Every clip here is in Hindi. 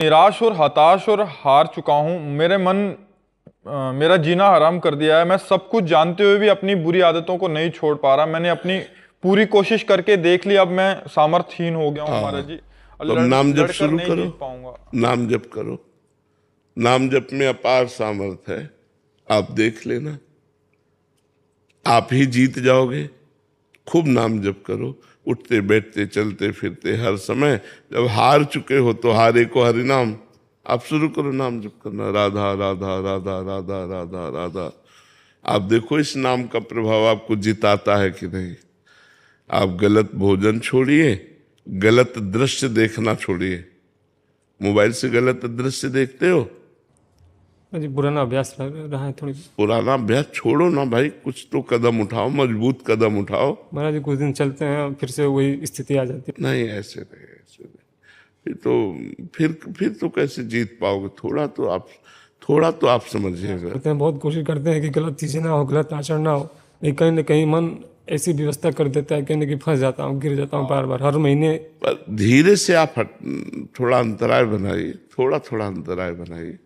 निराश और हताश और हार चुका हूँ। मेरा जीना हराम कर दिया है। मैं सब कुछ जानते हुए भी अपनी बुरी आदतों को नहीं छोड़ पा रहा। मैंने अपनी पूरी कोशिश करके देख ली, अब मैं सामर्थ्यहीन हो गया हूँ महाराज हाँ, जी। और तो अब नाम जप लड़कर शुरू नहीं करो। जीत पाऊंगा। नाम जप करो। नाम जप में अपार सामर्थ है, आप देख लेना, आप ही जीत जाओगे। खूब नाम जप करो, उठते बैठते चलते फिरते हर समय। जब हार चुके हो तो हारे को हरि नाम, आप शुरू करो नाम जप करना, राधा राधा राधा राधा राधा राधा। आप देखो इस नाम का प्रभाव आपको जिताता है कि नहीं। आप गलत भोजन छोड़िए, गलत दृश्य देखना छोड़िए। मोबाइल से गलत दृश्य देखते हो, जी पुराना अभ्यास लग रहा है थोड़ी। पुराना अभ्यास छोड़ो ना भाई, कुछ तो कदम उठाओ, मजबूत कदम उठाओ। महाराज जी कुछ दिन चलते हैं फिर से वही स्थिति आ जाती है। नहीं, ऐसे नहीं, ऐसे नहीं। फिर तो कैसे जीत पाओगे। थोड़ा तो आप समझिएगा। करते हैं, बहुत कोशिश करते हैं कि गलत चीज़ें ना हो, गलत आचरण ना हो, लेकिन कहीं ना कहीं मन ऐसी व्यवस्था कर देता है, कहीं ना कहीं फंस जाता हूँ, गिर जाता हूँ बार बार हर महीने। पर धीरे से आप थोड़ा अंतराय बनाइए, थोड़ा अंतराय बनाइए।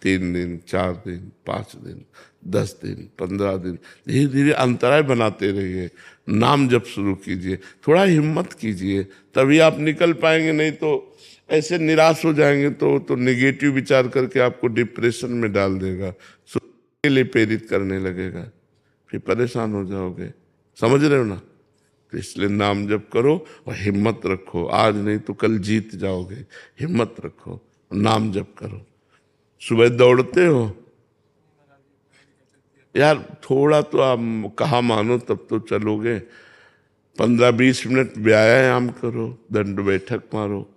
3 दिन, 4 दिन, 5 दिन, 10 दिन, 15 दिन, धीरे धीरे अंतराय बनाते रहिए। नाम जप शुरू कीजिए, थोड़ा हिम्मत कीजिए, तभी आप निकल पाएंगे। नहीं तो ऐसे निराश हो जाएंगे तो निगेटिव विचार करके आपको डिप्रेशन में डाल देगा, सुसाइड के लिए प्रेरित करने लगेगा, फिर परेशान हो जाओगे। समझ रहे हो ना। तो इसलिए नाम जप करो और हिम्मत रखो, आज नहीं तो कल जीत जाओगे। हिम्मत रखो, नाम जप करो। सुबह दौड़ते हो यार, थोड़ा तो आप कहा मानो तब तो चलोगे। 15-20 मिनट व्यायाम करो, दंड बैठक मारो,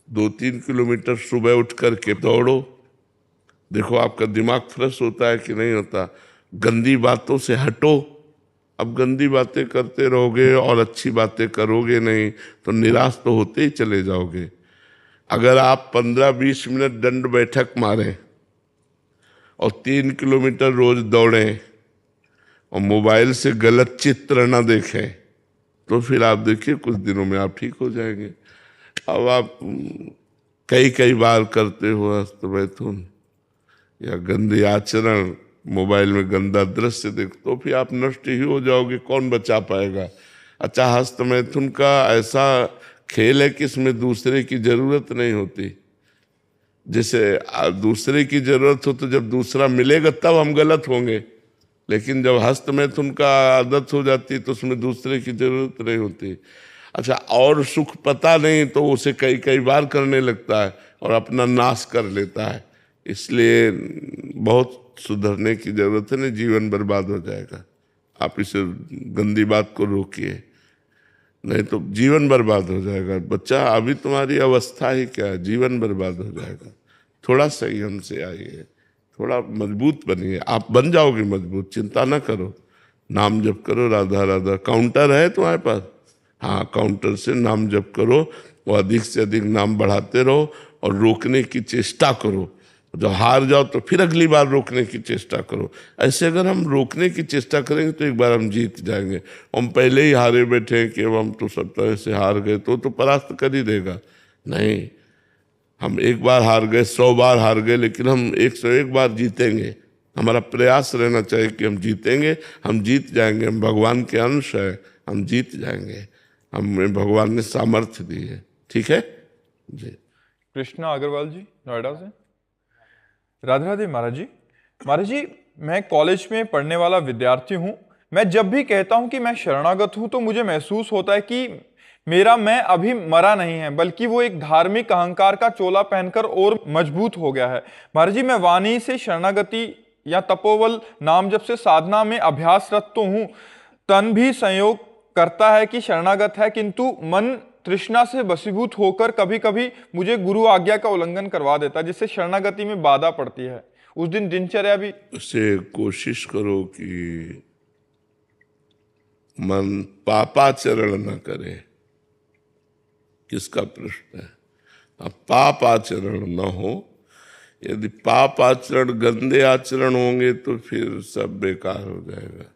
2-3 किलोमीटर सुबह उठ करके दौड़ो। देखो आपका दिमाग फ्रेश होता है कि नहीं होता। गंदी बातों से हटो। अब गंदी बातें करते रहोगे और अच्छी बातें करोगे नहीं तो निराश तो होते ही चले जाओगे। अगर आप 15-20 मिनट दंड बैठक मारें और 3 किलोमीटर रोज दौड़ें और मोबाइल से गलत चित्र ना देखें तो फिर आप देखिए कुछ दिनों में आप ठीक हो जाएंगे। अब आप कई कई बार करते हो हस्त मैथुन या गंदे आचरण, मोबाइल में गंदा दृश्य देख, तो फिर आप नष्ट ही हो जाओगे, कौन बचा पाएगा। अच्छा, हस्त मैथुन का ऐसा खेल है कि इसमें दूसरे की जरूरत नहीं होती। जैसे दूसरे की जरूरत हो तो जब दूसरा मिलेगा तब हम गलत होंगे, लेकिन जब हस्त मैथुन का आदत हो जाती है तो उसमें दूसरे की जरूरत नहीं होती। अच्छा, और सुख पता नहीं तो उसे कई कई बार करने लगता है और अपना नाश कर लेता है। इसलिए बहुत सुधरने की जरूरत है, नहीं जीवन बर्बाद हो जाएगा। आप इसे गंदी बात को रोकिए, नहीं तो जीवन बर्बाद हो जाएगा। बच्चा अभी तुम्हारी अवस्था ही क्या है, जीवन बर्बाद हो जाएगा। थोड़ा संयम से आइए, थोड़ा मजबूत बनिए, आप बन जाओगे मजबूत, चिंता ना करो। नाम जप करो, राधा राधा। काउंटर है तुम्हारे पास, हाँ, काउंटर से नाम जप करो और अधिक से अधिक नाम बढ़ाते रहो और रोकने की चेष्टा करो। जब हार जाओ तो फिर अगली बार रोकने की चेष्टा करो। ऐसे अगर हम रोकने की चेष्टा करेंगे तो एक बार हम जीत जाएंगे। हम पहले ही हारे बैठे हैं कि अब हम तो सब तरह से हार गए तो परास्त कर ही देगा। नहीं, हम एक बार हार गए, 100 बार हार गए, लेकिन हम 101 बार जीतेंगे। हमारा प्रयास रहना चाहिए कि हम जीतेंगे, हम जीत जाएंगे। हम भगवान के अंश है, हम जीत जाएंगे। हमें भगवान ने सामर्थ्य दी है। ठीक है जी। कृष्णा अग्रवाल जी, नोएडा से। राधे राधे महाराज जी। महाराज जी, मैं कॉलेज में पढ़ने वाला विद्यार्थी हूँ। मैं जब भी कहता हूँ कि मैं शरणागत हूँ तो मुझे महसूस होता है कि मेरा मैं अभी मरा नहीं है, बल्कि वो एक धार्मिक अहंकार का चोला पहनकर और मजबूत हो गया है। महाराज जी, मैं वाणी से शरणागति या तपोबल नाम जप से साधना में अभ्यासरत तो हूँ। तन भी संयोग करता है कि शरणागत है, किंतु मन तृष्णा से वशीभूत होकर कभी कभी मुझे गुरु आज्ञा का उल्लंघन करवा देता है, जिससे शरणागति में बाधा पड़ती है। उस दिन दिनचर्या भी। उससे कोशिश करो कि मन पापाचरण न करे। किसका प्रश्न है। अब पाप आचरण न हो। यदि पाप आचरण, गंदे आचरण होंगे तो फिर सब बेकार हो जाएगा।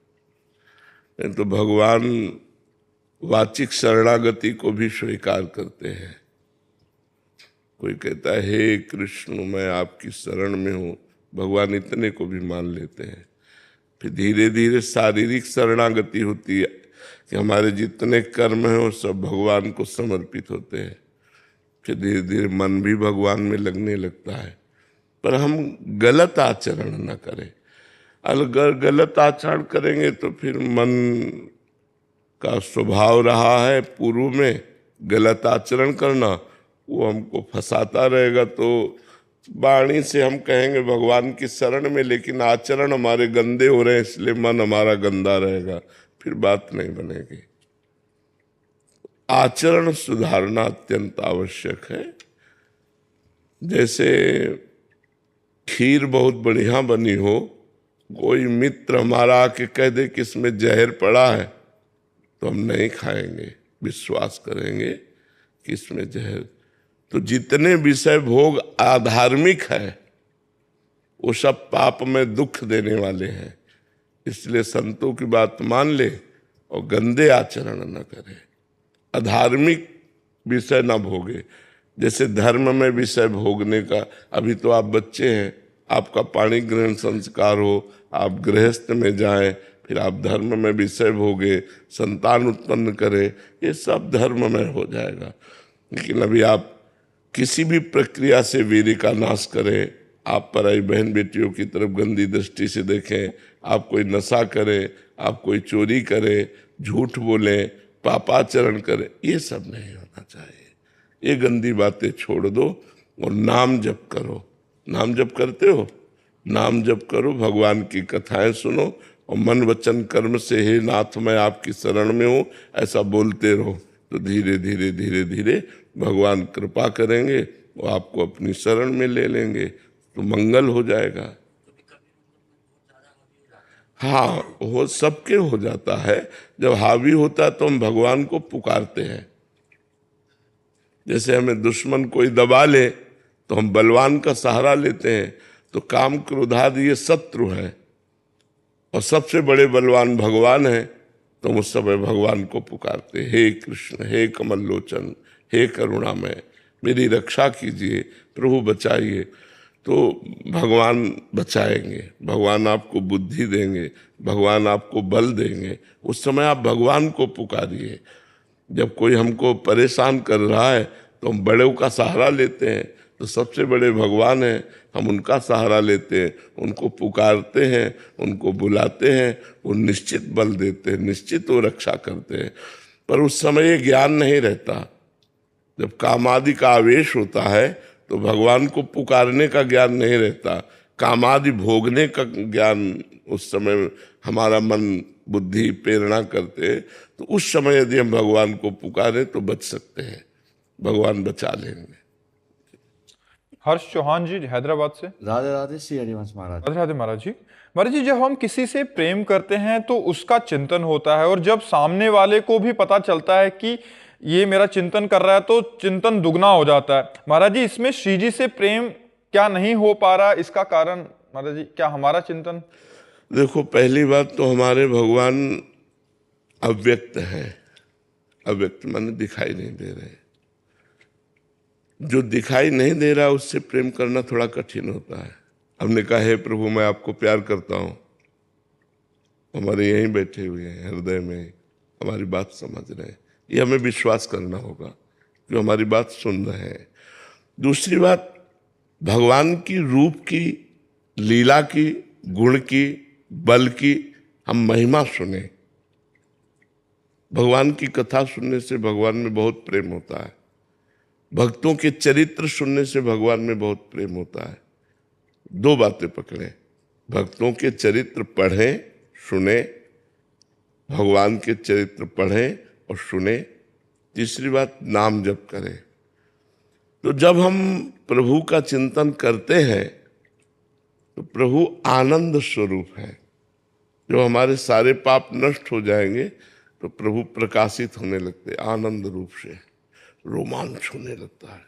नहीं तो भगवान वाचिक शरणागति को भी स्वीकार करते हैं। कोई कहता है हे कृष्ण मैं आपकी शरण में हूँ, भगवान इतने को भी मान लेते हैं। फिर धीरे धीरे शारीरिक शरणागति होती है कि हमारे जितने कर्म हैं वो सब भगवान को समर्पित होते हैं। फिर धीरे धीरे मन भी भगवान में लगने लगता है। पर हम गलत आचरण न करें। अगर गलत आचरण करेंगे तो फिर मन का स्वभाव रहा है पूर्व में गलत आचरण करना, वो हमको फंसाता रहेगा। तो वाणी से हम कहेंगे भगवान की शरण में, लेकिन आचरण हमारे गंदे हो रहे हैं इसलिए मन हमारा गंदा रहेगा, फिर बात नहीं बनेगी। आचरण सुधारना अत्यंत आवश्यक है। जैसे खीर बहुत बढ़िया बनी हो, कोई मित्र हमारा आके कह दे कि इसमें जहर पड़ा है, तो हम नहीं खाएंगे, विश्वास करेंगे कि इसमें जहर। तो जितने विषय भोग अधार्मिक है वो सब पाप में दुख देने वाले हैं, इसलिए संतों की बात मान ले और गंदे आचरण न करे, अधार्मिक विषय न भोगे। जैसे धर्म में विषय भोगने का, अभी तो आप बच्चे हैं, आपका पाणी ग्रहण संस्कार हो, आप गृहस्थ में जाएं, फिर आप धर्म में विषय भोगे, संतान उत्पन्न करें, ये सब धर्म में हो जाएगा। लेकिन अभी आप किसी भी प्रक्रिया से वीर्य का नाश करें, आप पराई बहन बेटियों की तरफ गंदी दृष्टि से देखें, आप कोई नशा करें, आप कोई चोरी करें, झूठ बोलें, पापाचरण करें, ये सब नहीं होना चाहिए। ये गंदी बातें छोड़ दो और नाम जप करो। नाम जप करते हो? नाम जप करो, भगवान की कथाएं सुनो और मन वचन कर्म से हे नाथ मैं आपकी शरण में हूँ ऐसा बोलते रहो। तो धीरे धीरे धीरे धीरे भगवान कृपा करेंगे, वो आपको अपनी शरण में ले लेंगे, तो मंगल हो जाएगा। हाँ, वो सबके हो जाता है। जब हावी होता है तो हम भगवान को पुकारते हैं। जैसे हमें दुश्मन कोई दबा ले तो हम बलवान का सहारा लेते हैं। तो काम क्रोधादि ये शत्रु है और सबसे बड़े बलवान भगवान है, तो हम उस समय भगवान को पुकारते, हे कृष्ण, हे कमल लोचन, हे करुणामय, मेरी रक्षा कीजिए, प्रभु बचाइए। तो भगवान बचाएंगे, भगवान आपको बुद्धि देंगे, भगवान आपको बल देंगे। उस समय आप भगवान को पुकारिए। जब कोई हमको परेशान कर रहा है तो हम बड़ों का सहारा लेते हैं, तो सबसे बड़े भगवान हैं, हम उनका सहारा लेते हैं, उनको पुकारते हैं, उनको बुलाते हैं, वो निश्चित बल देते हैं, निश्चित वो रक्षा करते हैं। पर उस समय ये ज्ञान नहीं रहता। जब कामादि का आवेश होता है तो भगवान को पुकारने का ज्ञान नहीं रहता, कामादि भोगने का ज्ञान उस समय हमारा मन बुद्धि प्रेरणा करते। तो उस समय यदि हम भगवान को पुकारें तो बच सकते हैं, भगवान बचा लेंगे। हर्ष चौहान जी हैदराबाद से। राधे राधे श्री हरिवंश महाराज। राधे राधे महाराज जी। महाराज जी, जब हम किसी से प्रेम करते हैं तो उसका चिंतन होता है, और जब सामने वाले को भी पता चलता है कि ये मेरा चिंतन कर रहा है तो चिंतन दुगना हो जाता है। महाराज जी, इसमें श्री जी से प्रेम क्या नहीं हो पा रहा, इसका कारण महाराज जी क्या हमारा चिंतन? देखो, पहली बात तो हमारे भगवान अव्यक्त है। अव्यक्त माने दिखाई नहीं दे रहे। जो दिखाई नहीं दे रहा उससे प्रेम करना थोड़ा कठिन होता है। हमने कहा है प्रभु मैं आपको प्यार करता हूँ, हमारे यहीं बैठे हुए हैं, हृदय में हमारी बात समझ रहे हैं, ये हमें विश्वास करना होगा कि हमारी बात सुन रहे हैं। दूसरी बात, भगवान की रूप की, लीला की, गुण की, बल की हम महिमा सुने। भगवान की कथा सुनने से भगवान में बहुत प्रेम होता है। भक्तों के चरित्र सुनने से भगवान में बहुत प्रेम होता है। दो बातें पकड़ें, भक्तों के चरित्र पढ़ें सुने, भगवान के चरित्र पढ़ें और सुने। तीसरी बात, नाम जप करें। तो जब हम प्रभु का चिंतन करते हैं तो प्रभु आनंद स्वरूप है। जब हमारे सारे पाप नष्ट हो जाएंगे तो प्रभु प्रकाशित होने लगते, आनंद रूप से रोमांच होने लगता है,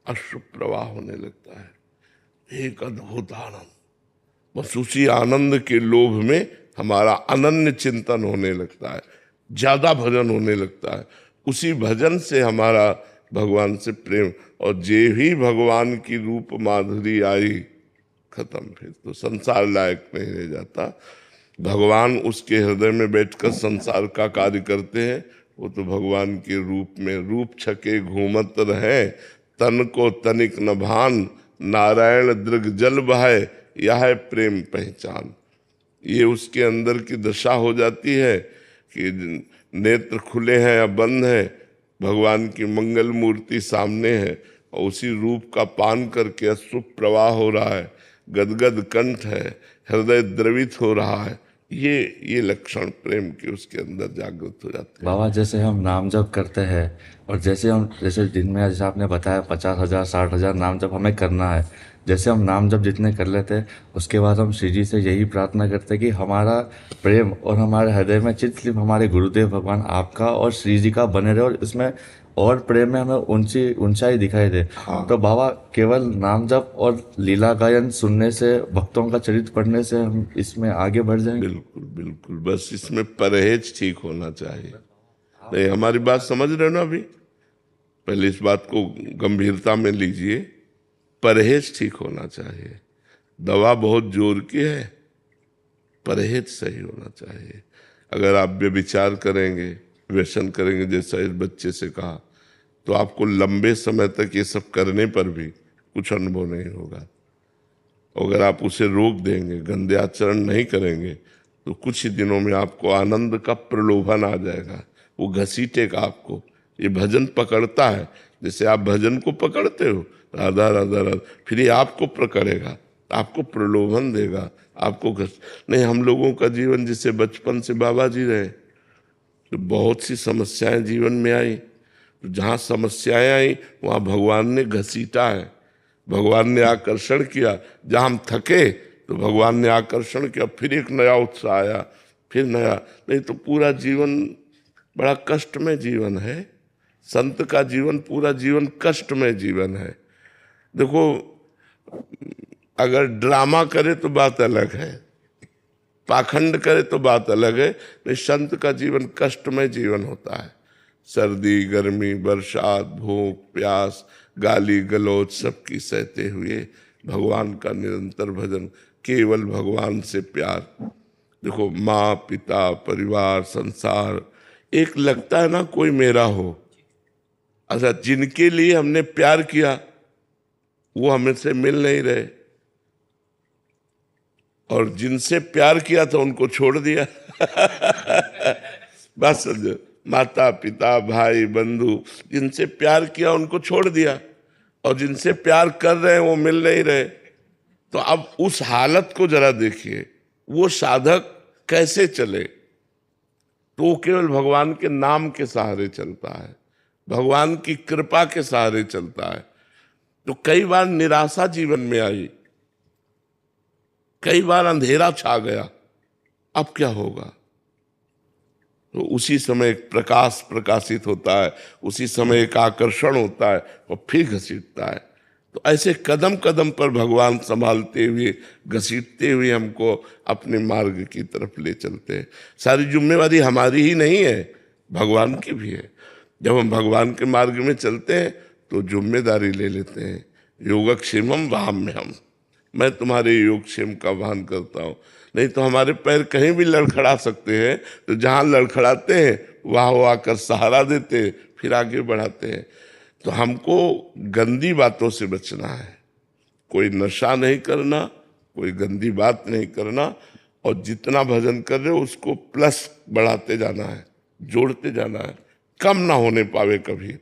अश्रु प्रवाह होने लगता है, एक अद्भुत आनंद। बस उसी आनंद के लोभ में हमारा अनन्य चिंतन होने लगता है, ज्यादा भजन होने लगता है। उसी भजन से हमारा भगवान से प्रेम। और जे ही भगवान की रूप माधुरी आई, खत्म, फिर तो संसार लायक नहीं रह जाता। भगवान उसके हृदय में बैठकर संसार का कार्य करते हैं। वो तो भगवान के रूप में रूप छके घूमत रहे, तन को तनिक न भान, नारायण दृग जल बहाए, यह है प्रेम पहचान। ये उसके अंदर की दशा हो जाती है कि नेत्र खुले हैं या बंद हैं, भगवान की मंगल मूर्ति सामने है और उसी रूप का पान करके अश्रु प्रवाह हो रहा है, गदगद कंठ है, हृदय द्रवित हो रहा है। ये लक्षण प्रेम के उसके अंदर जागृत हो जाते हैं। बाबा जैसे हम नाम जप करते हैं और जैसे दिन में जैसे आपने बताया 50,000 60,000 नाम जप हमें करना है, जैसे हम नाम जप जितने कर लेते हैं उसके बाद हम श्री जी से यही प्रार्थना करते हैं कि हमारा प्रेम और हमारे हृदय में चित सिर्फ हमारे गुरुदेव भगवान आपका और श्री जी का बने रहे और इसमें और प्रेम में हमें ऊंचाई दिखाई दे। तो बाबा केवल नाम जप और लीला गायन सुनने से, भक्तों का चरित्र पढ़ने से हम इसमें आगे बढ़ जाएंगे? बिल्कुल बिल्कुल, बस इसमें परहेज ठीक होना चाहिए। नहीं, हमारी बात समझ रहे हो ना? अभी पहले इस बात को गंभीरता में लीजिए। परहेज ठीक होना चाहिए। दवा बहुत जोर की है, परहेज सही होना चाहिए। अगर आप व्यभिचार करेंगे, व्यसन करेंगे, जैसा इस बच्चे से कहा, तो आपको लंबे समय तक ये सब करने पर भी कुछ अनुभव नहीं होगा। अगर आप उसे रोक देंगे, गंदे आचरण नहीं करेंगे, तो कुछ ही दिनों में आपको आनंद का प्रलोभन आ जाएगा, वो घसीटेगा आपको। ये भजन पकड़ता है, जैसे आप भजन को पकड़ते हो, राधा राधा राधा, फिर ये आपको पकड़ेगा, आपको प्रलोभन देगा, आपको नहीं। हम लोगों का जीवन जैसे बचपन से बाबा जी रहे, तो बहुत सी समस्याएं जीवन में आई, तो जहाँ समस्याएं आई वहाँ भगवान ने घसीटा है, भगवान ने आकर्षण किया। जहाँ हम थके तो भगवान ने आकर्षण किया, फिर एक नया उत्साह आया, फिर नया। नहीं तो पूरा जीवन बड़ा कष्टमय जीवन है। संत का जीवन, पूरा जीवन कष्टमय जीवन है। देखो, अगर ड्रामा करे तो बात अलग है, पाखंड करे तो बात अलग है। नहीं, संत का जीवन कष्टमय जीवन होता है। सर्दी, गर्मी, बरसात, भूख, प्यास, गाली गलौज सबकी सहते हुए भगवान का निरंतर भजन, केवल भगवान से प्यार। देखो, माँ पिता परिवार संसार, एक लगता है ना कोई मेरा हो। अच्छा, जिनके लिए हमने प्यार किया वो हमसे मिल नहीं रहे, और जिनसे प्यार किया था उनको छोड़ दिया। बस समझो, माता पिता भाई बंधु, जिनसे प्यार किया उनको छोड़ दिया, और जिनसे प्यार कर रहे हैं वो मिल नहीं रहे। तो अब उस हालत को जरा देखिए, वो साधक कैसे चले? तो वो केवल भगवान के नाम के सहारे चलता है, भगवान की कृपा के सहारे चलता है। तो कई बार निराशा जीवन में आई, कई बार अंधेरा छा गया, अब क्या होगा? तो उसी समय एक प्रकाश प्रकाशित होता है, उसी समय एक आकर्षण होता है और फिर घसीटता है। तो ऐसे कदम कदम पर भगवान संभालते हुए, घसीटते हुए हमको अपने मार्ग की तरफ ले चलते हैं। सारी जिम्मेवारी हमारी ही नहीं है, भगवान की भी है। जब हम भगवान के मार्ग में चलते हैं तो जिम्मेदारी ले लेते हैं। योगक्षेमम वाहम्यहम्, मैं तुम्हारे योगक्षेम का वहन करता हूँ। नहीं तो हमारे पैर कहीं भी लड़खड़ा सकते हैं, तो जहाँ लड़खड़ाते हैं वहाँ वो आकर सहारा देते हैं, फिर आगे बढ़ाते हैं। तो हमको गंदी बातों से बचना है, कोई नशा नहीं करना, कोई गंदी बात नहीं करना, और जितना भजन कर रहे हो उसको प्लस बढ़ाते जाना है, जोड़ते जाना है, कम ना होने पावे कभी,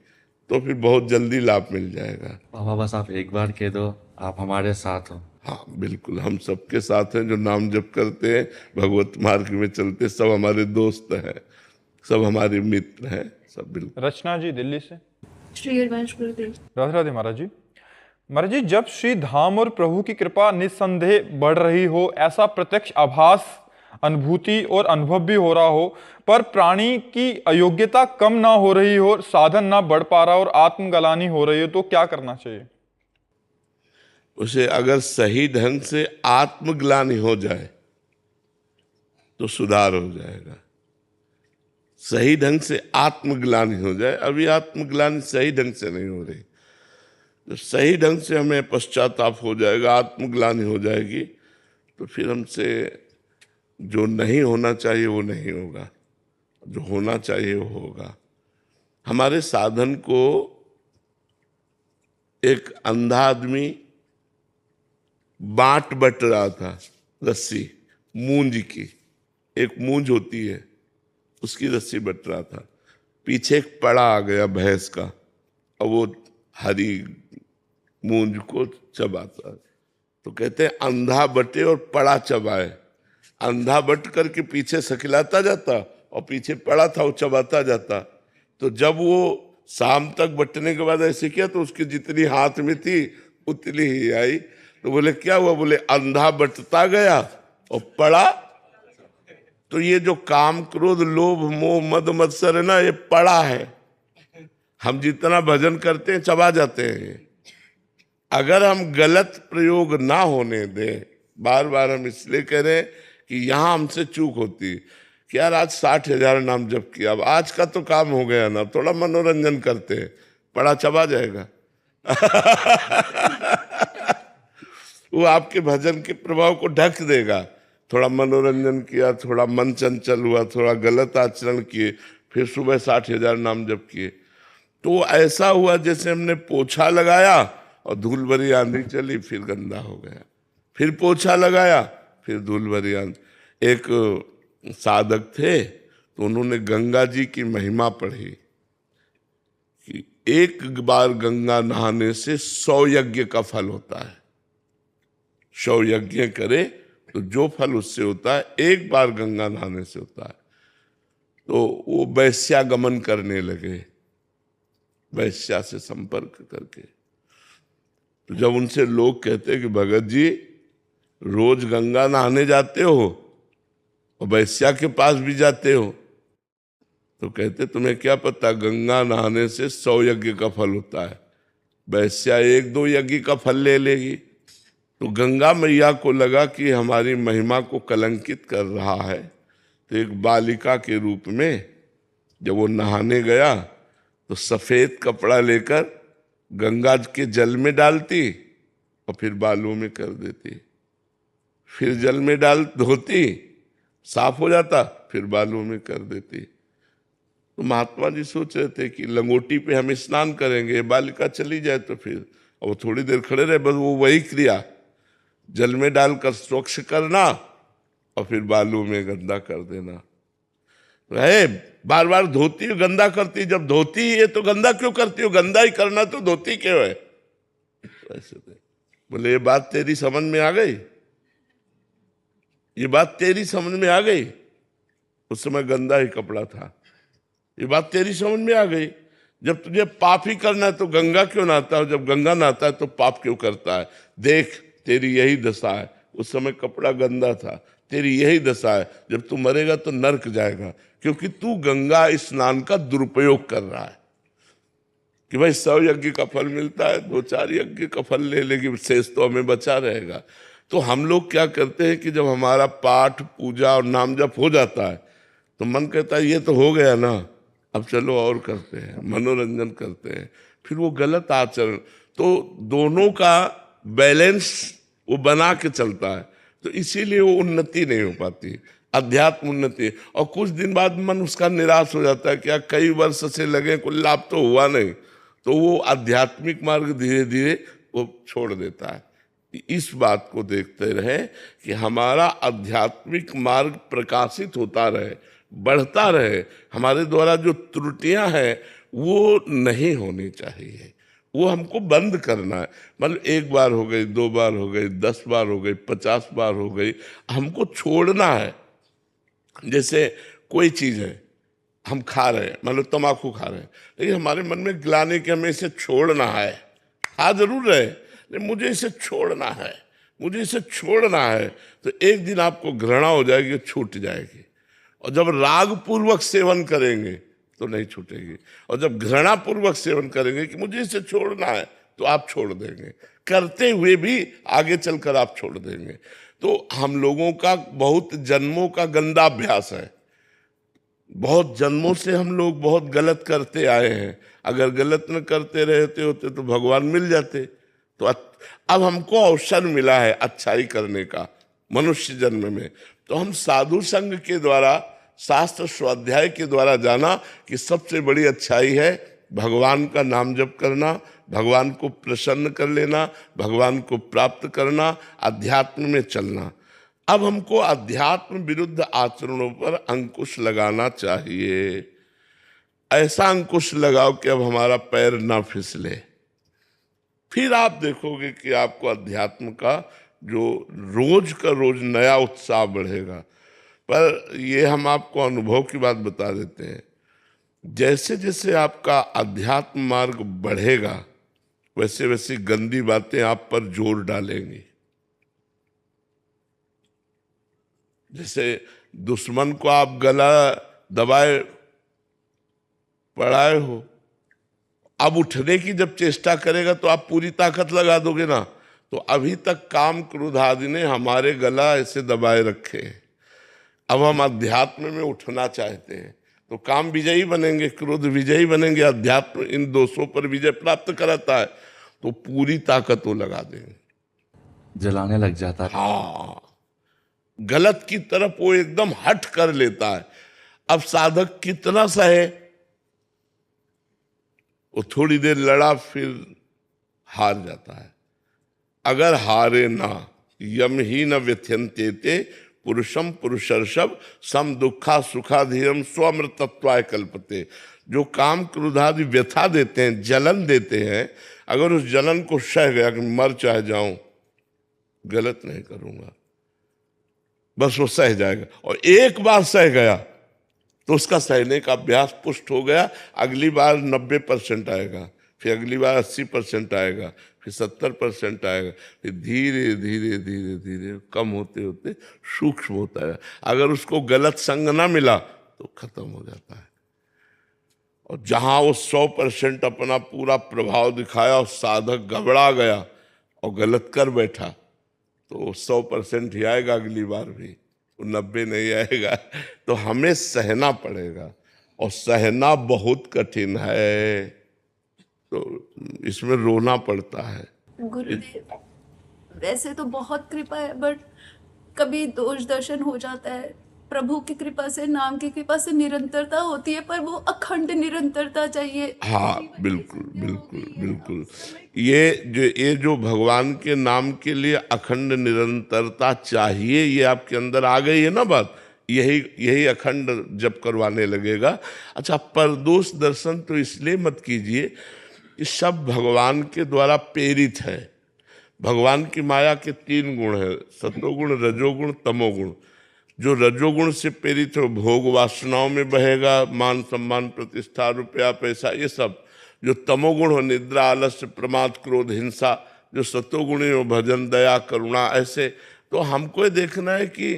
तो फिर बहुत जल्दी लाभ मिल जाएगा। बाबा बस आप एक बार कह दो, आप हमारे साथ हो। हाँ बिल्कुल, हम सबके साथ हैं जो नाम जप करते हैं, भगवत मार्ग में चलते, सब हमारे दोस्त हैं, सब हमारे मित्र हैं, सब बिल्कुल। रचना जी दिल्ली से। श्री हरिवंश गुरुदेव। राधे राधे महाराज जी। महाराज जी, जब श्री धाम और प्रभु की कृपा निस्संदेह बढ़ रही हो, ऐसा प्रत्यक्ष आभास, अनुभूति और अनुभव भी हो रहा हो, पर प्राणी की अयोग्यता कम ना हो रही हो, साधन ना बढ़ पा रहा और आत्मगलानी हो रही हो, तो क्या करना चाहिए? उसे अगर सही ढंग से आत्मग्लानि हो जाए तो सुधार हो जाएगा। सही ढंग से आत्मग्लानि हो जाए। अभी आत्मग्लानि सही ढंग से नहीं हो रही। तो सही ढंग से हमें पश्चाताप हो जाएगा, आत्मग्लानि हो जाएगी, तो फिर हमसे जो नहीं होना चाहिए वो नहीं होगा, जो होना चाहिए वो होगा। हमारे साधन को एक अंधा आदमी बांट बट रहा था, रस्सी मूंज की, एक मूंज होती है उसकी रस्सी बट रहा था। पीछे एक पड़ा आ गया भैंस का और वो हरी मूंज को चबाता है। तो कहते हैं अंधा बटे और पड़ा चबाए। अंधा बट करके पीछे सकिलाता जाता और पीछे पड़ा था वो चबाता जाता। तो जब वो शाम तक बटने के बाद ऐसे किया तो उसकी जितनी हाथ में थी उतनी ही आई। तो बोले क्या हुआ? बोले अंधा बटता गया और पड़ा। तो ये जो काम क्रोध लोभ मोह मद मत्सर है ना, ये पड़ा है। हम जितना भजन करते हैं चबा जाते हैं। अगर हम गलत प्रयोग ना होने दें, बार बार हम इसलिए कह रहे हैं कि यहां हमसे चूक होती कि यार आज 60,000 नाम जप किया, अब आज का तो काम हो गया ना, थोड़ा मनोरंजन करते हैं, पड़ा चबा जाएगा। वो आपके भजन के प्रभाव को ढक देगा। थोड़ा मनोरंजन किया, थोड़ा मन चंचल हुआ, थोड़ा गलत आचरण किए, फिर सुबह 60,000 नाम जप किए, तो ऐसा हुआ जैसे हमने पोछा लगाया और धूल भरी आंधी चली, फिर गंदा हो गया। फिर पोछा लगाया, फिर धूल भरी आंधी। एक साधक थे तो उन्होंने गंगा जी की महिमा पढ़ी कि एक बार गंगा नहाने से 100 यज्ञ का फल होता है। 100 यज्ञ करे तो जो फल उससे होता है एक बार गंगा नहाने से होता है। तो वो वैश्यागमन करने लगे, वैश्या से संपर्क करके। तो जब उनसे लोग कहते कि भगत जी रोज गंगा नहाने जाते हो और वैश्या के पास भी जाते हो, तो कहते तुम्हें क्या पता गंगा नहाने से 100 यज्ञ का फल होता है, वैश्या 1-2 यज्ञ का फल ले लेगी। तो गंगा मैया को लगा कि हमारी महिमा को कलंकित कर रहा है। तो एक बालिका के रूप में जब वो नहाने गया तो सफेद कपड़ा लेकर गंगा के जल में डालती और फिर बालों में कर देती, फिर जल में डाल धोती, साफ हो जाता, फिर बालों में कर देती। तो महात्मा जी सोच रहे थे कि लंगोटी पे हम स्नान करेंगे, बालिका चली जाए तो फिर वो थोड़ी देर खड़े रहे, बस वो वही क्रिया जल में डालकर स्वच्छ करना और फिर बालों में गंदा कर देना। है बार बार धोती हो गंदा करती, जब धोती है तो गंदा क्यों करती हो? गंदा ही करना तो धोती क्यों है? ऐसे थे। बोले ये बात तेरी समझ में आ गई, ये बात तेरी समझ में आ गई। उस समय गंदा ही कपड़ा था, ये बात तेरी समझ में आ गई। जब तुझे पाप ही करना है तो गंगा क्यों नहाता है? जब गंगा नहाता है तो पाप क्यों करता है? देख तेरी यही दशा है। उस समय कपड़ा गंदा था, तेरी यही दशा है। जब तू मरेगा तो नरक जाएगा, क्योंकि तू गंगा स्नान का दुरुपयोग कर रहा है। कि भाई 100 यज्ञ का फल मिलता है, 2-4 यज्ञ का फल ले लेगी, शेष तो हमें बचा रहेगा। तो हम लोग क्या करते हैं कि जब हमारा पाठ पूजा और नाम जप हो जाता है तो मन कहता है ये तो हो गया ना, अब चलो और करते हैं, मनोरंजन करते हैं, फिर वो गलत आचरण। तो दोनों का बैलेंस वो बना के चलता है, तो इसीलिए वो उन्नति नहीं हो पाती, अध्यात्म उन्नति। और कुछ दिन बाद मन उसका निराश हो जाता है, क्या कई वर्ष से लगे कोई लाभ तो हुआ नहीं, तो वो आध्यात्मिक मार्ग धीरे धीरे वो छोड़ देता है। इस बात को देखते रहे कि हमारा आध्यात्मिक मार्ग प्रकाशित होता रहे, बढ़ता रहे। हमारे द्वारा जो त्रुटियां हैं वो नहीं होनी चाहिए, वो हमको बंद करना है। मतलब 1 बार हो गई, 2 बार हो गई, 10 बार हो गई, 50 बार हो गई, हमको छोड़ना है। जैसे कोई चीज है हम खा रहे हैं, मान लो तम्बाकू खा रहे हैं, लेकिन हमारे मन में ग्लानि कि हमें इसे छोड़ना है। खा जरूर रहे लेकिन मुझे इसे छोड़ना है, मुझे इसे छोड़ना है। तो एक दिन आपको घृणा हो जाएगी, छूट जाएगी। और जब राग पूर्वक सेवन करेंगे तो नहीं छूटेगी, और जब घृणा पूर्वक सेवन करेंगे कि मुझे इसे छोड़ना है तो आप छोड़ देंगे, करते हुए भी आगे चलकर आप छोड़ देंगे। तो हम लोगों का बहुत जन्मों का गंदा अभ्यास है। बहुत जन्मों से हम लोग बहुत गलत करते आए हैं। अगर गलत न करते रहते होते तो भगवान मिल जाते। तो अब हमको अवसर मिला है अच्छाई करने का मनुष्य जन्म में, तो हम साधु संघ के द्वारा, शास्त्र स्वाध्याय के द्वारा जाना कि सबसे बड़ी अच्छाई है भगवान का नाम जप करना, भगवान को प्रसन्न कर लेना, भगवान को प्राप्त करना, अध्यात्म में चलना। अब हमको अध्यात्म विरुद्ध आचरणों पर अंकुश लगाना चाहिए। ऐसा अंकुश लगाओ कि अब हमारा पैर ना फिसले। फिर आप देखोगे कि आपको अध्यात्म का जो रोज का रोज नया उत्साह बढ़ेगा। पर ये हम आपको अनुभव की बात बता देते हैं, जैसे जैसे आपका अध्यात्म मार्ग बढ़ेगा वैसे वैसे गंदी बातें आप पर जोर डालेंगी। जैसे दुश्मन को आप गला दबाए पड़ाए हो, अब उठने की जब चेष्टा करेगा तो आप पूरी ताकत लगा दोगे ना। तो अभी तक काम क्रोध आदि ने हमारे गला ऐसे दबाए रखे हैं। अब हम अध्यात्म में उठना चाहते हैं तो काम विजयी बनेंगे, क्रोध विजयी बनेंगे। अध्यात्म इन दोषों पर विजय प्राप्त कराता है, तो पूरी ताकत वो लगा देंगे, जलाने लग जाता है। हाँ, गलत की तरफ वो एकदम हट कर लेता है। अब साधक कितना सहे, वो थोड़ी देर लड़ा फिर हार जाता है। अगर हारे ना, यम ही न व्यथ्यन्ते ते पुरुषम पुरुषर्षभ सम दुखा सुखाधीरम स्वमृतत्वाय कल्पते। जो काम क्रोधादि व्यथा देते हैं, जलन देते हैं, अगर उस जलन को सह गया कि मर चाहे जाऊं, गलत नहीं करूंगा, बस वो सह जाएगा। और एक बार सह गया तो उसका सहने का अभ्यास पुष्ट हो गया। अगली बार 90% आएगा, फिर अगली बार 80% आएगा, फिर 70% आएगा, फिर धीरे धीरे धीरे धीरे कम होते होते सूक्ष्म होता है। अगर उसको गलत संग ना मिला तो खत्म हो जाता है। और जहां वो 100% अपना पूरा प्रभाव दिखाया और साधक घबरा गया और गलत कर बैठा, तो 100% ही आएगा अगली बार भी, 90 नहीं आएगा। तो हमें सहना पड़ेगा, और सहना बहुत कठिन है, तो इसमें रोना पड़ता है। गुरुदेव, वैसे तो बहुत कृपा है, बट कभी दोष दर्शन हो जाता है। प्रभु की कृपा से, नाम की कृपा से निरंतरता होती है, पर वो अखंड निरंतरता चाहिए। हाँ, बिल्कुल बिल्कुल बिल्कुल। ये जो भगवान के नाम के लिए अखंड निरंतरता चाहिए, ये आपके अंदर आ गई है ना बात, यही अखंड जप करवाने लगेगा। अच्छा, परदोष दर्शन तो इसलिए मत कीजिए कि सब भगवान के द्वारा प्रेरित है। भगवान की माया के 3 गुण है, सतोगुण, रजोगुण, तमोगुण। जो रजोगुण से प्रेरित हो, भोग वासनाओं में बहेगा, मान सम्मान प्रतिष्ठा रुपया पैसा ये सब। जो तमोगुण हो, निद्रा आलस्य प्रमाद क्रोध हिंसा। जो सतोगुणी हो, भजन दया करुणा ऐसे। तो हमको देखना है कि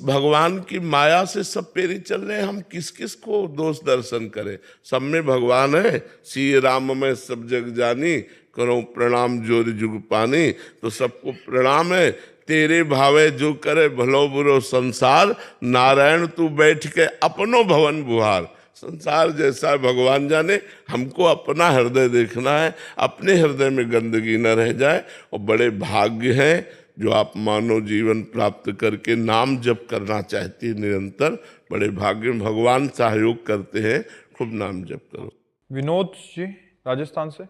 भगवान की माया से सब प्रेरित चल रहे हैं, हम किस किस को दोष दर्शन करें। सब में भगवान है, सी राम में सब जग जानी, करो प्रणाम जोर जुग पानी। तो सबको प्रणाम है। तेरे भावे जो करे भलो बुरो संसार, नारायण तू बैठ के अपनो भवन बुहार। संसार जैसा है भगवान जाने, हमको अपना हृदय देखना है, अपने हृदय में गंदगी न रह जाए। और बड़े भाग्य हैं जो आप मानव जीवन प्राप्त करके नाम जप करना चाहती है निरंतर। बड़े भाग्य में भगवान सहयोग करते हैं, खूब नाम जप करो। विनोद जी राजस्थान से।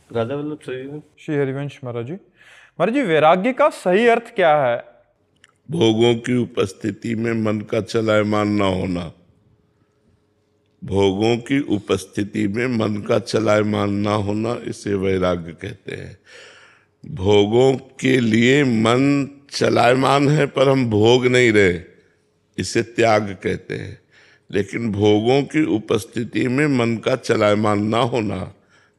राजा वल्लभ सही श्री हरिवंश महाराज जी। महाराज जी, वैराग्य का सही अर्थ क्या है? भोगों की उपस्थिति में मन का चलायमान ना होना। भोगों की उपस्थिति में मन का चलायमान ना होना, इसे वैराग्य कहते हैं। भोगों के लिए मन चलायमान है पर हम भोग नहीं रहे, इसे त्याग कहते हैं। लेकिन भोगों की उपस्थिति में मन का चलायमान ना होना,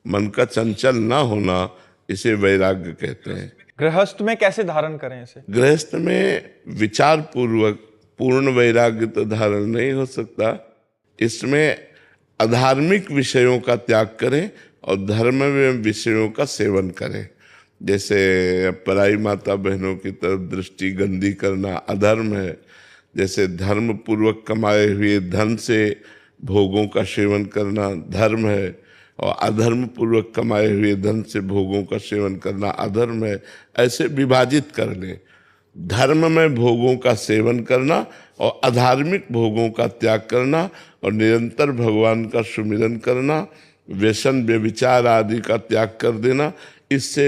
मन का चंचल ना होना, इसे वैराग्य कहते हैं। गृहस्थ में कैसे धारण करें इसे? गृहस्थ में विचार पूर्वक पूर्ण वैराग्य तो धारण नहीं हो सकता। इसमें अधार्मिक विषयों का त्याग करें और धर्म में विषयों का सेवन करें। जैसे पराई माता बहनों की तरफ दृष्टि गंदी करना अधर्म है, जैसे धर्म पूर्वक कमाए हुए धन से भोगों का सेवन करना धर्म है, और अधर्म पूर्वक कमाए हुए धन से भोगों का सेवन करना अधर्म है। ऐसे विभाजित कर लें। धर्म में भोगों का सेवन करना और अधार्मिक भोगों का त्याग करना और निरंतर भगवान का सुमिरन करना, व्यसन व्यभिचार आदि का त्याग कर देना, इससे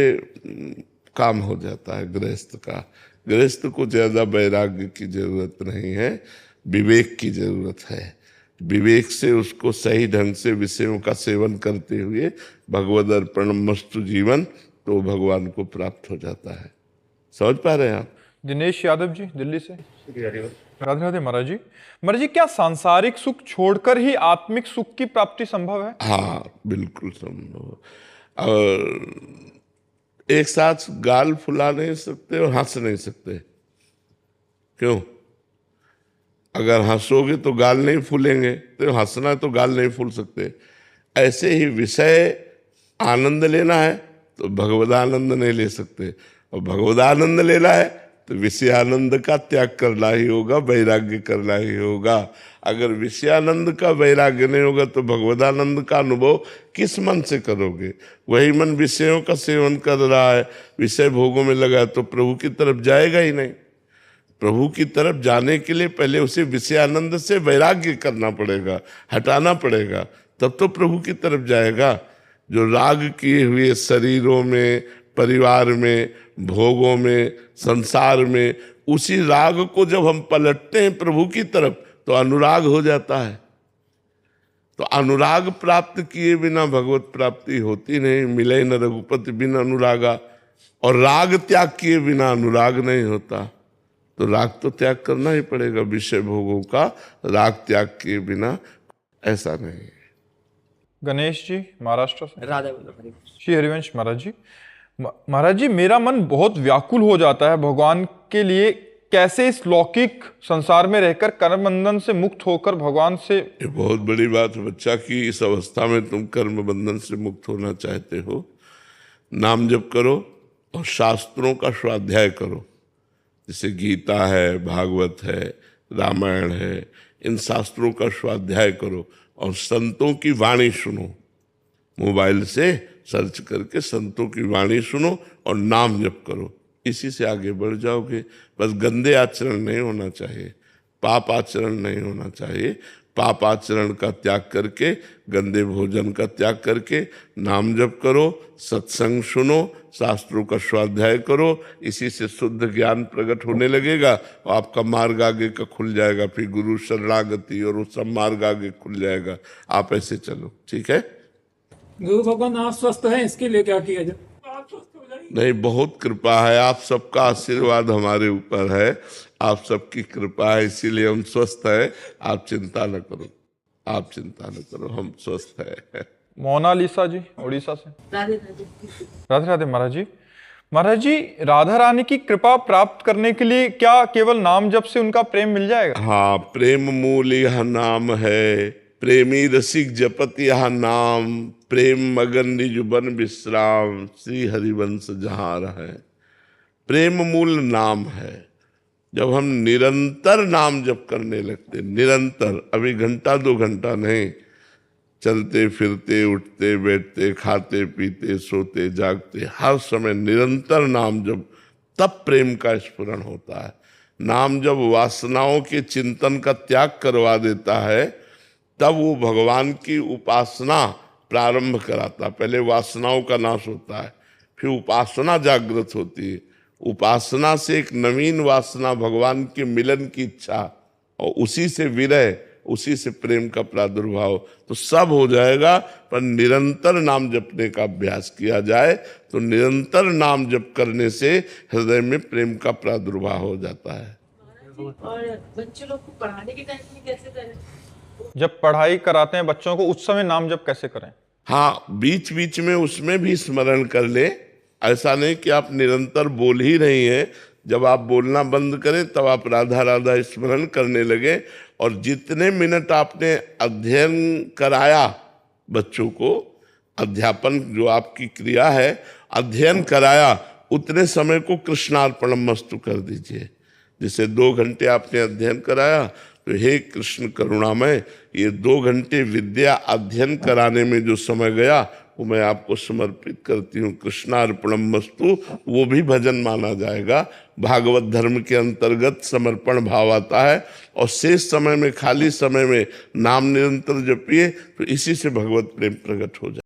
काम हो जाता है गृहस्थ का। गृहस्थ को ज़्यादा वैराग्य की जरूरत नहीं है, विवेक की जरूरत है। विवेक से उसको सही ढंग से विषयों का सेवन करते हुए भगवद अर्पणमस्तु जीवन, तो भगवान को प्राप्त हो जाता है। समझ पा रहे हैं आप? दिनेश यादव जी दिल्ली से। राधे राधे महाराज जी। महाराज जी, क्या सांसारिक सुख छोड़कर ही आत्मिक सुख की प्राप्ति संभव है? हाँ, बिल्कुल संभव। और एक साथ गाल फुला नहीं सकते और हंस नहीं सकते। क्यों? अगर हंसोगे तो गाल नहीं फूलेंगे, तो हंसना है तो गाल नहीं फूल सकते। ऐसे ही विषय आनंद लेना है तो भगवदानंद नहीं ले सकते, और भगवदानंद लेना है तो विषयानंद का त्याग करना ही होगा, वैराग्य करना ही होगा। अगर विषयानंद का वैराग्य नहीं होगा तो भगवदानंद का अनुभव किस मन से करोगे? वही मन विषयों का सेवन कर रहा है, विषय भोगों में लगा, तो प्रभु की तरफ जाएगा ही नहीं। प्रभु की तरफ जाने के लिए पहले उसे विषयानंद से वैराग्य करना पड़ेगा, हटाना पड़ेगा, तब तो प्रभु की तरफ जाएगा। जो राग किए हुए शरीरों में, परिवार में, भोगों में, संसार में, उसी राग को जब हम पलटते हैं प्रभु की तरफ तो अनुराग हो जाता है। तो अनुराग प्राप्त किए बिना भगवत प्राप्ति होती नहीं। मिले न रघुपति बिन अनुरागा, और राग त्याग किए बिना अनुराग नहीं होता। तो राग तो त्याग करना ही पड़ेगा, विषय भोगों का राग त्याग किए बिना ऐसा नहीं। गणेश जी महाराष्ट्र से। राधा वल्लभ हरि। श्री हरिवंश महाराज जी। महाराज जी, मेरा मन बहुत व्याकुल हो जाता है भगवान के लिए। कैसे इस लौकिक संसार में रहकर कर्म बंधन से मुक्त होकर भगवान से। ये बहुत बड़ी बात है बच्चा कि इस अवस्था में तुम कर्म बंधन से मुक्त होना चाहते हो। नाम जप करो और शास्त्रों का स्वाध्याय करो, जैसे गीता है, भागवत है, रामायण है, इन शास्त्रों का स्वाध्याय करो और संतों की वाणी सुनो। मोबाइल से सर्च करके संतों की वाणी सुनो और नाम जप करो, इसी से आगे बढ़ जाओगे। बस गंदे आचरण नहीं होना चाहिए, पाप आचरण नहीं होना चाहिए। पाप आचरण का त्याग करके, गंदे भोजन का त्याग करके नाम जप करो, सत्संग सुनो, शास्त्रों का स्वाध्याय करो, इसी से शुद्ध ज्ञान प्रकट होने लगेगा और आपका मार्ग आगे का खुल जाएगा। फिर गुरु शरणागति और वो सब मार्ग आगे खुल जाएगा। आप ऐसे चलो, ठीक है? गुरु भगवान आप स्वस्थ हैं, इसके लिए क्या किया जाए? आप स्वस्थ हो जाइए। नहीं, बहुत कृपा है, आप सबका आशीर्वाद हमारे ऊपर है, आप सबकी कृपा है, इसीलिए हम स्वस्थ है। आप चिंता न करो, आप चिंता न करो, हम स्वस्थ है। मोनालिसा जी उड़ीसा से। राधे राधे। राधे राधे महाराज जी। महाराज जी, राधा रानी की कृपा प्राप्त करने के लिए क्या केवल नाम जप से उनका प्रेम मिल जाएगा? हाँ, प्रेम मूल यह नाम है, प्रेमी रसिक जपत यह नाम, प्रेम मगन निज बन विश्राम, श्री हरिवंश जहाँ रहे। प्रेम मूल नाम है। जब हम निरंतर नाम जप करने लगते, निरंतर, अभी घंटा 2 घंटा नहीं, चलते फिरते, उठते बैठते, खाते पीते, सोते जागते, हर समय निरंतर नाम जप, तब प्रेम का स्फुरण होता है। नाम जब वासनाओं के चिंतन का त्याग करवा देता है, तब वो भगवान की उपासना प्रारंभ कराता। पहले वासनाओं का नाश होता है, फिर उपासना जागृत होती है। उपासना से एक नवीन वासना, भगवान के मिलन की इच्छा, और उसी से विरह, उसी से प्रेम का प्रादुर्भाव, तो सब हो जाएगा। पर निरंतर नाम जपने का अभ्यास किया जाए तो निरंतर नाम जप करने से हृदय में प्रेम का प्रादुर्भाव हो जाता है। और बच्चे लोग को पढ़ाने के टाइम में कैसे करें? जब पढ़ाई कराते हैं बच्चों को, उस समय नाम जप कैसे करें? हाँ, बीच बीच में उसमें भी स्मरण कर ले। ऐसा नहीं कि आप निरंतर बोल ही रही हैं, जब आप बोलना बंद करें तब आप राधा राधा स्मरण करने लगे। और जितने मिनट आपने अध्ययन कराया बच्चों को, अध्यापन जो आपकी क्रिया है, अध्ययन कराया, उतने समय को कृष्णार्पणमस्तु कर दीजिए। जिसे 2 घंटे आपने अध्ययन कराया, तो हे कृष्ण करुणामय, ये 2 घंटे विद्या अध्ययन कराने में जो समय गया वो मैं आपको समर्पित करती हूँ। कृष्णार्पणमस्तु, वो भी भजन माना जाएगा। भागवत धर्म के अंतर्गत समर्पण भाव आता है। और शेष समय में, खाली समय में नाम निरंतर जपिए, तो इसी से भगवत प्रेम प्रकट हो जाए।